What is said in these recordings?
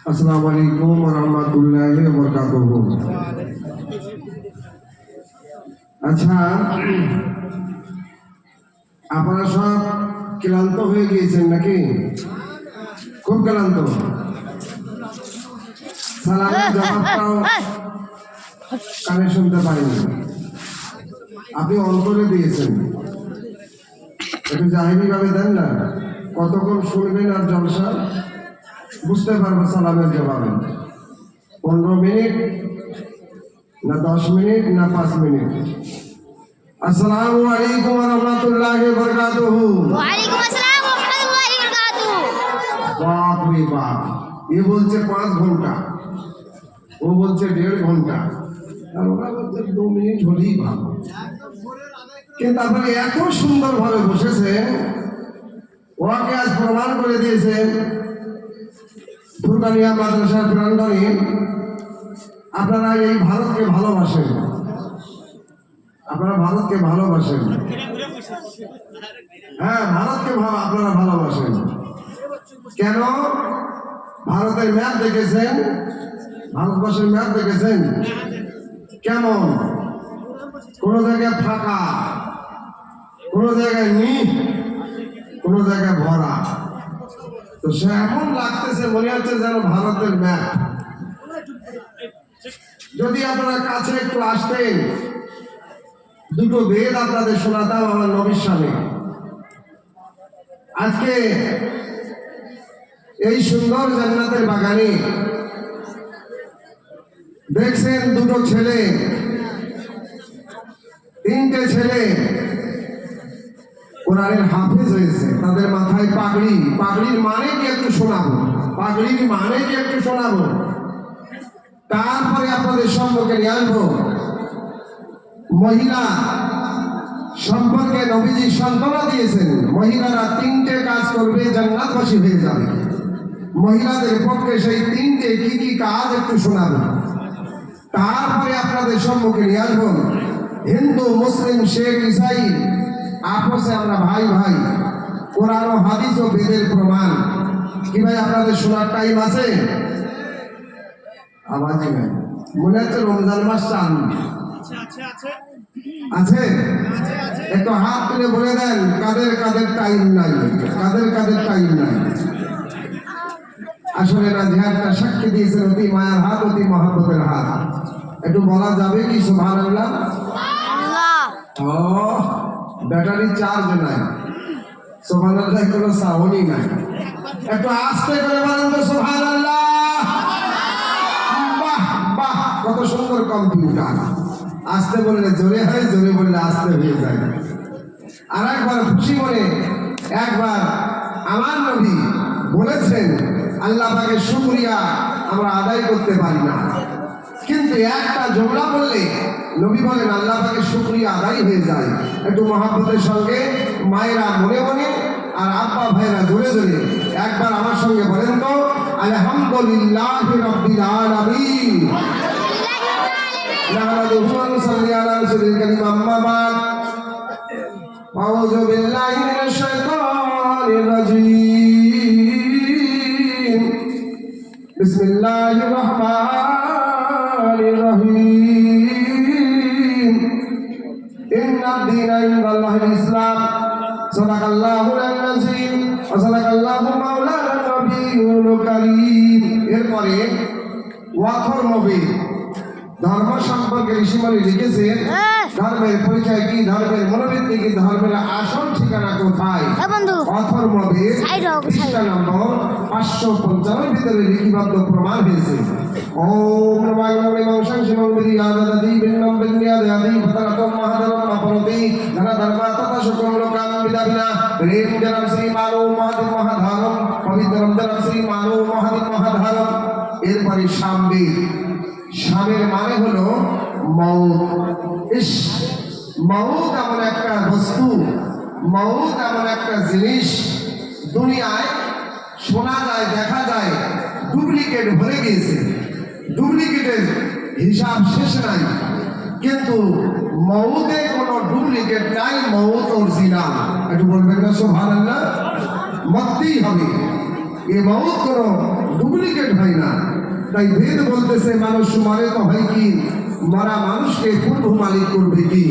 আসসালামু আলাইকুম ওয়া রাহমাতুল্লাহি ওয়া বারাকাতুহু। আচ্ছা, আপনারা সব ক্লান্ত হয়ে গিয়েছেন নাকি? খুব ক্লান্ত। সালামের জবাবটাও কানে শুনতে পাইনি, আপনি অন্তরে দিয়েছেন। একটু জাহিরি ভাবে দেন না, কতক্ষণ শুনবেন আর জলসা বুঝতে পারবো। সালামের জবাবে 15 মিনিট না 10 মিনিট না 5 মিনিট। আসসালামু আলাইকুম ওয়া রাহমাতুল্লাহি ওয়া বারাকাতুহু। ওয়া আলাইকুম আসসালাম ওয়া রাহমাতুল্লাহি ওয়া বারাকাতুহু। বাপ রে বাপ, এ বলছে 5 ঘন্টা, ও বলছে 1.5 ঘন্টা, আর ওরা বলছে 2 মিনিট হলেই ভালো। কিন্তু আপনি এত সুন্দর ভাবে বসেছেন, ওকে আজ প্রমাণ করে দিয়েছেন ফুরকানিয়া মাদ্রাসার প্রাঙ্গণে আপনারা এই ভারতকে ভালোবাসেন, আপনারা ভারতকে ভালোবাসেন। হ্যাঁ, ভারতকে আপনারা ভালোবাসেন। কেন? ভারতের ম্যাপ দেখেছেন? ভারতবর্ষের ম্যাপ দেখেছেন কেমন? কোন জায়গায় ফাঁকা, কোন জায়গায় কোন জায়গায় ভরা। তো সে এমন লাগতেছে, মনে হচ্ছে যেন ভারতের ম্যাপ। যদি আপনারা কাছে একটু আসতেন, দুটো বেদ আপনাদের শোনাতাম আমার নবীর সামনে। আজকে এই সুন্দর জান্নাতের বাগানে দেখছেন দুটো ছেলে, 3টে ছেলে কোরআনের হাফেজ হয়েছে। তাদের মাথায় পাগড়ি। পাগড়ির মানে কি একটু শোনাবো, পাগড়ির মানে কি একটু শোনাবো। তারপরে আপনাদের সম্পর্কে নিয়ে আসবো মহিলা সম্পর্কে। নবীজি সান্ত্বনা দিয়েছেন, মহিলারা 3টে কাজ করবে, জান্নাতবাসী হয়ে যাবে। মহিলাদের পক্ষে সেই 3টে কি কি কাজ একটু শোনাবো। তারপরে আপনাদের সম্মুখে নিয়ে আসবো হিন্দু, মুসলিম, শেখ, ইসাই, আপসে আমরা ভাই ভাই। কোরআন ও হাদিস ও বেদের প্রমাণ। কি ভাই আপনাদের শোনার টাইম আছে? আওয়াজই নাই, মনে হচ্ছে রমজান মাস চান আছে। একটু হাত তুলে বলে দেন কাদের কাদের টাইম নাই, কাদের কাদের টাইম নাই। আসলে না, জিহাদটা সাক্ষী দিয়েছেন অতি মায়ার হাত, অতি মহব্বতের হাত। একটু বলা যাবে কি সুবহানাল্লাহ? ও ব্যাটারি চার্জ নাই, সুবহানাল্লাহ কোনো সাউন্ডই নাই। একটু আস্তে করে বলেন তো সুবহানাল্লাহ। বাহ বাহ, কত সুন্দর কম্পিউটার। আস্তে বললে জোরে হয়, জোরে বললে আস্তে হয়ে যায়। আর একবার খুশি মনে একবার আমার নবী বলেছেন, আল্লাহ পাকের শুকরিয়া আমরা আদায় করতে পারি না, কিন্তু একটা জুমলা বললে নবী বলেন আল্লাহ পাকের শুকরিয়া আদায় হয়ে যায়। একটু মহব্বতের সঙ্গে মায়েরা মনে মনে আর আব্বা ভাইরা জোরে জোরে একবার আমার সঙ্গে বলেন তো, আলহামদুলিল্লাহি রাব্বিল আলামিন। নাহমাদুহু ওয়া নুসাল্লি আলা রাসূলিল কারীম, আম্মা বাদ। আউযু বিল্লাহি মিনাশ শাইতানির রাজীম। বিসমিল্লাহির রাহমানির রহিম। ইন্নাদ দীনা ইনদাল্লাহিল ইসলাম। সাদাকাল্লাহুল আযীম ওয়া সাদাকাল্লাহু মাওলানা নবিয়ুল কারীম। এরপরে ওয়াথর নবী ধর্ম সম্পর্কে ঋষিমণি লিখেছেন, ধর্মের পরিচয় কি, ধর্মের মনোবৃত্তি কি, ধর্মের আসল ঠিকানা কোথায়। অথর্ববেদ পৃষ্ঠা নম্বর 555 ভিতরে লিখিবদ্ধ প্রমাণ হয়েছে। ওম নমাগ্নমে মংসং শিবং বিদিয়াদাদি বিন্নম বিন্যাদাদি পতরাতম মহাধরম মাপনতি ধন ধর্মা তথা শুকম লোকাম বিদাবিনা প্রেম জনম শ্রী মানব মহাদিন মহাধারম পবিত্রম জনম শ্রী মানব মহাদিন মহাধারম। এরপরে সামবেদ। সামের মানে হলো মউত। মউত এমন একটা বস্তু, মউত এমন একটা জিনিস দুনিয়ায় শোনা যায়, দেখা যায়, ডুপ্লিকেট ভরে গিয়েছে, ডুপ্লিকেটের হিসাব শেষ নাই। কিন্তু মউতে কোনো ডুপ্লিকেট নাই, মউত অরিজিনাল। একটু বলবেন না সুবহানাল্লাহ? মরতেই হবে। এই মউত কোনো ডুপ্লিকেট হয় না। তাই বেদ বলতেছে মানুষ মরে তো হয় কি, মরা মানুষকে পূর্ব মালিক করবে কি।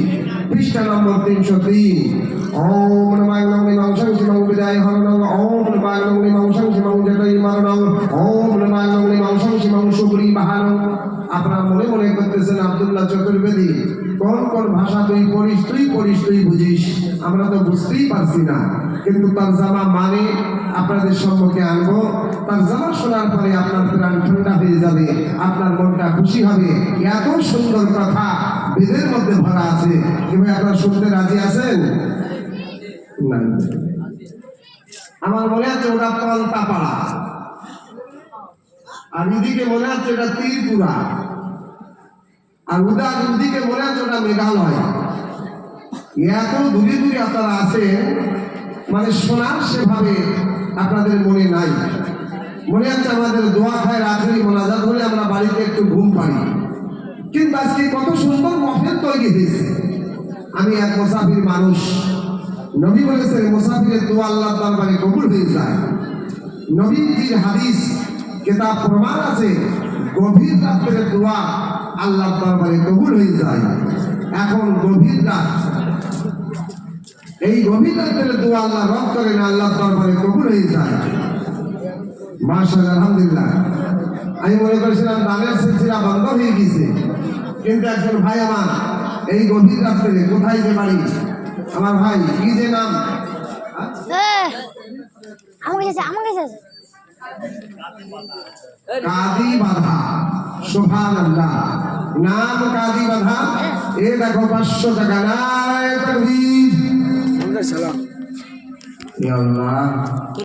পৃষ্ঠা নম্বর 303। ওম নমঃ নিমাংসং শিবং বিদায় হরণং, ওম নমঃ নিমাংসং শিবং জটাই মারণং, ওম নমঃ নিমাংসং শিবং সুপুরি বাহানং। আপনারা মনে মনে করতেছেন আব্দুল্লাহ চতুর্বেদী কোন কোন ভাষা তুই পড়িস তুই বুঝিস, আমরা তো বুঝতেই পারছি না। কিন্তু তার জামা মানে আপনাদের সম্মুখে আনবো। তার জামা শোনার পরে আপনার প্রাণ ঠান্ডা হয়ে যাবে, আপনার মনটা খুশি হবে। এত সুন্দর কথা বেদের মধ্যে ভরা আছে। এবার আপনারা শুনতে রাজি আছেন? না, আমার মনে আছে ওটা পাল্টাপাড়া, আর এদিকে মনে আছে ওটা ত্রিপুরা, আর ওদিকে মনে আছে ওটা মেঘালয়। এত দূরে দূরে আপনারা আছেন, মানে শোনার সেভাবে আপনাদের মনে নাই। মনে আছে আমাদের দোয়া খায় রাত্রি মোনাজাত হলে আমরা বাড়িতে একটু ঘুম পাই, কিন্তু আজকে কত সুন্দর মফেল তৈরি হয়েছে। আমি এক মুসাফির মানুষ, নবী বলেছেন মুসাফিরের দোয়া আল্লাহর দরবারে কবুল হয়ে যায়। নবীজির হাদিস কিতাব প্রমাণ আছে, গভীর রাতের দোয়া আল্লাহর দরবারে কবুল হয়ে যায়। এখন গভীর রাত, এই গভীর রাতের দোয়া আল্লাহ রব করেন, আল্লাহর দরবারে কবুল হয়ে যায়। মাশাআল্লাহ, আলহামদুলিল্লাহ। আমি মনে করেছিলাম দানের সিলসিলা বন্ধ হয়ে গেছে, কিন্তু একজন ভাই আমার এই গভীর রাত্রে কোথায় যে বাড়ি, আমার ভাই কি যে নাম, কাদি বাধা। সুবহানাল্লাহ, নাম কাদি বাধা। এ দেখো 500 টাকা। নারায়ে তাকবীর। ইয়া আল্লাহ।